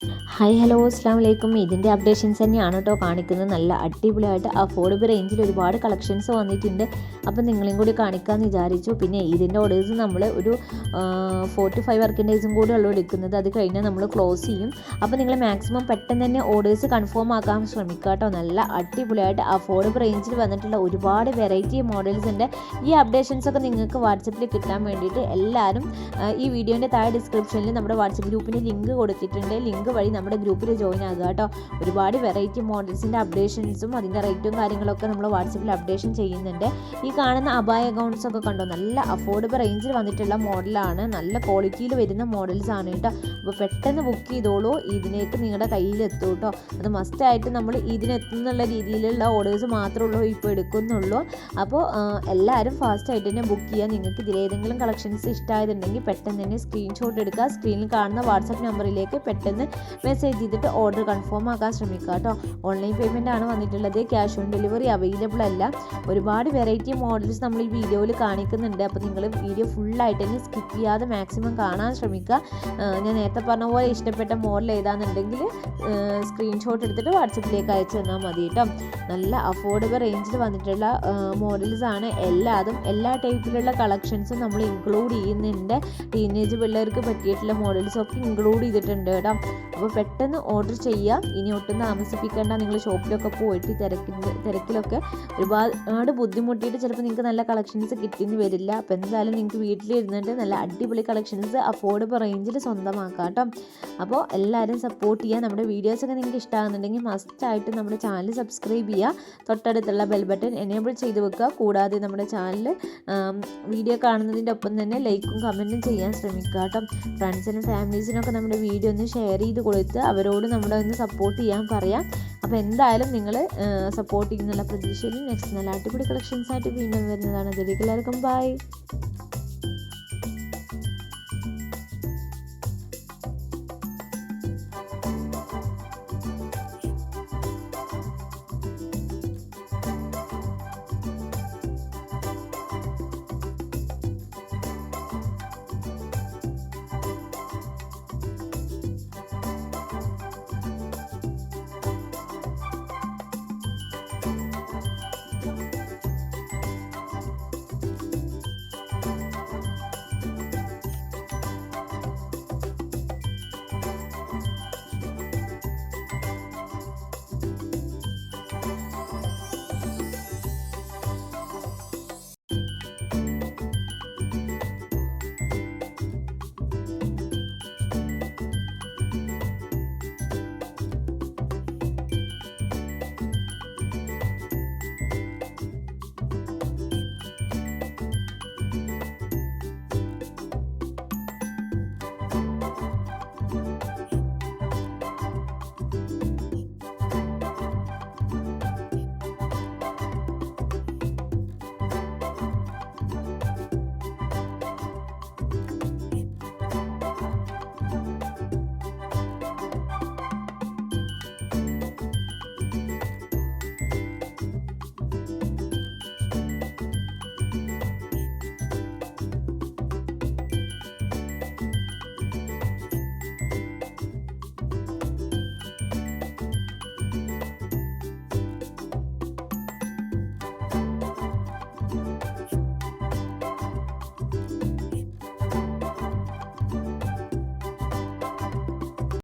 Hi hello അസ്സാം വലൈക്കും. ഇതിൻ്റെ അപ്ഡേഷൻസ് തന്നെയാണ് കേട്ടോ കാണിക്കുന്നത്. നല്ല അടിപൊളിയായിട്ട് അഫോർഡബിൾ റേഞ്ചിൽ ഒരുപാട് കളക്ഷൻസ് വന്നിട്ടുണ്ട്. അപ്പം നിങ്ങളെയും കൂടി കാണിക്കാമെന്ന് വിചാരിച്ചു. പിന്നെ ഇതിൻ്റെ ഓർഡേഴ്സ് നമ്മൾ ഒരു 4 to 5 വർക്കിംഗ് ഡേയ്സും കൂടി ഉള്ളൂ എടുക്കുന്നത്. അത് കഴിഞ്ഞാൽ നമ്മൾ ക്ലോസ് ചെയ്യും. അപ്പോൾ നിങ്ങൾ മാക്സിമം പെട്ടെന്ന് തന്നെ ഓർഡേഴ്സ് കൺഫേം ആക്കാൻ ശ്രമിക്കുക കേട്ടോ. നല്ല അടിപൊളിയായിട്ട് അഫോർഡബിൾ റേഞ്ചിൽ വന്നിട്ടുള്ള ഒരുപാട് വെറൈറ്റി മോഡൽസ് ഉണ്ട്. ഈ അപ്ഡേഷൻസൊക്കെ നിങ്ങൾക്ക് വാട്സപ്പിൽ കിട്ടാൻ വേണ്ടിയിട്ട് എല്ലാവരും ഈ വീഡിയോൻ്റെ താഴെ ഡിസ്ക്രിപ്ഷനിൽ നമ്മുടെ വാട്സപ്പ് ഗ്രൂപ്പിൻ്റെ ലിങ്ക് കൊടുത്തിട്ടുണ്ട്. ലിങ്ക് വഴി നമ്മുടെ ഗ്രൂപ്പിൽ ജോയിൻ ആകുക കേട്ടോ. ഒരുപാട് വെറൈറ്റി മോഡൽസിൻ്റെ അപ്ഡേഷൻസും അതിൻ്റെ റേറ്റും കാര്യങ്ങളൊക്കെ നമ്മൾ വാട്സപ്പിൽ അപ്ഡേഷൻ ചെയ്യുന്നുണ്ട്. ഈ കാണുന്ന അബായ ഗൗൺസ് ഒക്കെ കണ്ടോ, നല്ല അഫോർഡബിൾ റേഞ്ചിൽ വന്നിട്ടുള്ള മോഡലാണ്. നല്ല ക്വാളിറ്റിയിൽ വരുന്ന മോഡൽസ് ആണ് കേട്ടോ. അപ്പോൾ പെട്ടെന്ന് ബുക്ക് ചെയ്തോളൂ, ഇതിലേക്ക് നിങ്ങളുടെ കയ്യിലെത്തും കേട്ടോ. അത് മസ്റ്റായിട്ട് നമ്മൾ ഇതിനെത്തുന്നുള്ള രീതിയിലുള്ള ഓർഡേഴ്സ് മാത്രമേ ഉള്ളൂ ഇപ്പോൾ എടുക്കുന്നുള്ളൂ. അപ്പോൾ എല്ലാവരും ഫാസ്റ്റായിട്ട് തന്നെ ബുക്ക് ചെയ്യുക. നിങ്ങൾക്ക് ഇതിലേതെങ്കിലും കളക്ഷൻസ് ഇഷ്ടമായതുണ്ടെങ്കിൽ പെട്ടെന്ന് തന്നെ സ്ക്രീൻഷോട്ട് എടുക്കുക. സ്ക്രീനിൽ കാണുന്ന വാട്സപ്പ് നമ്പറിലേക്ക് പെട്ടെന്ന് മെസ്സേജ് ചെയ്തിട്ട് ഓർഡർ കൺഫേം ആക്കാൻ ശ്രമിക്കുക കേട്ടോ. ഓൺലൈൻ പേയ്മെൻ്റ് ആണ് വന്നിട്ടുള്ളത്. ക്യാഷ് ഓൺ ഡെലിവറി അവൈലബിൾ അല്ല. ഒരുപാട് വെറൈറ്റി മോഡൽസ് നമ്മൾ ഈ വീഡിയോയിൽ കാണിക്കുന്നുണ്ട്. അപ്പോൾ നിങ്ങൾ വീഡിയോ ഫുള്ളായിട്ട് തന്നെ സ്കിപ്പ് ചെയ്യാതെ മാക്സിമം കാണാൻ ശ്രമിക്കുക. ഞാൻ നേരത്തെ പറഞ്ഞ പോലെ ഇഷ്ടപ്പെട്ട മോഡൽ ഏതാണെന്നുണ്ടെങ്കിൽ സ്ക്രീൻഷോട്ട് എടുത്തിട്ട് വാട്സപ്പിലേക്ക് അയച്ചു തന്നാൽ മതി കേട്ടോ. നല്ല അഫോർഡബിൾ റേഞ്ചിൽ വന്നിട്ടുള്ള മോഡൽസ് ആണ് എല്ലാതും. എല്ലാ ടൈപ്പിലുള്ള കളക്ഷൻസും നമ്മൾ ഇൻക്ലൂഡ് ചെയ്യുന്നുണ്ട്. ടീനേജ് പിള്ളേർക്ക് പറ്റിയിട്ടുള്ള മോഡൽസൊക്കെ ഇൻക്ലൂഡ് ചെയ്തിട്ടുണ്ട് കേട്ടോ. അപ്പോൾ പെട്ടെന്ന് ഓർഡർ ചെയ്യുക. ഇനി ഒട്ടും താമസിപ്പിക്കേണ്ട. നിങ്ങൾ ഷോപ്പിലൊക്കെ പോയിട്ട് തിരക്കിലൊക്കെ ഒരുപാട് ബുദ്ധിമുട്ടിയിട്ട് ചിലപ്പോൾ നിങ്ങൾക്ക് നല്ല കളക്ഷൻസ് കിട്ടിയെന്ന് വരില്ല. അപ്പോൾ എന്തായാലും നിങ്ങൾക്ക് വീട്ടിലിരുന്നിട്ട് നല്ല അടിപൊളി കളക്ഷൻസ് അഫോർഡബിൾ റേഞ്ചിൽ സ്വന്തമാക്കാം കേട്ടോ. അപ്പോൾ എല്ലാവരും സപ്പോർട്ട് ചെയ്യുക. നമ്മുടെ വീഡിയോസൊക്കെ നിങ്ങൾക്ക് ഇഷ്ടമാകുന്നുണ്ടെങ്കിൽ മസ്റ്റായിട്ട് നമ്മുടെ ചാനൽ സബ്സ്ക്രൈബ് ചെയ്യുക. തൊട്ടടുത്തുള്ള ബെൽ ബട്ടൺ എനേബിൾ ചെയ്ത് വെക്കുക. കൂടാതെ നമ്മുടെ ചാനൽ വീഡിയോ കാണുന്നതിൻ്റെ ഒപ്പം തന്നെ ലൈക്കും കമൻറ്റും ചെയ്യാൻ ശ്രമിക്കുക കേട്ടോ. ഫ്രണ്ട്സിനും ഫാമിലീസിനൊക്കെ നമ്മുടെ വീഡിയോ ഒന്ന് ഷെയർ ചെയ്ത് കൊടുത്ത് അവരോട് നമ്മളെ ഒന്ന് സപ്പോർട്ട് ചെയ്യാൻ പറയാം. അപ്പോൾ എന്തായാലും നിങ്ങൾ സപ്പോർട്ട് ചെയ്യുന്നുള്ള പ്രതീക്ഷയിൽ നെക്സ്റ്റ് നല്ല അടിപൊളി കളക്ഷൻസായിട്ട് വീണ്ടും വരുന്നതാണ്. അതിലേക്ക് എല്ലാവർക്കും ബൈ.